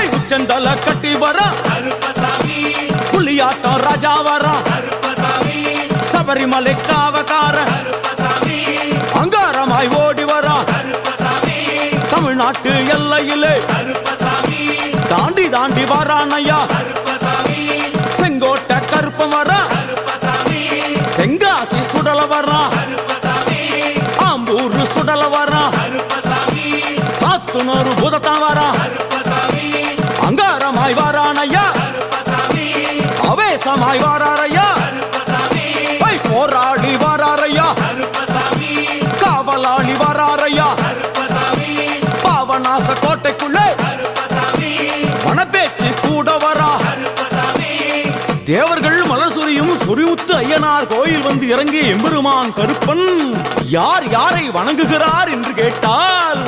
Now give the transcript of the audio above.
உச்சந்தல கட்டி வர புலியாட்டம் ராஜா வர சபரிமலை காவக்கார அங்காரமாய் ஓடி வர தமிழ்நாட்டு எல்லையிலே தாண்டி தாண்டி வரானையா செங்கோட்டை கருப்பம் வர தெங்காசி சுடல வர ஆம்பூர் சுடல வர சாத்துனூர் புதட்டம் வர அங்காரமாய் வாரானையா அவேசமாய் வாராரையா போராடி வாராரையா காவலாளி வாராரையா பாவநாச கோட்டைக்குள்ளே மனப்பேச்சு கூட வரா தேவர்கள் மலர் சொரியும் சொரிமுத்து ஐயனார் கோயில் வந்து இறங்கிய எம்பெருமான் கருப்பன் யார் யாரை வணங்குகிறார் என்று கேட்டால்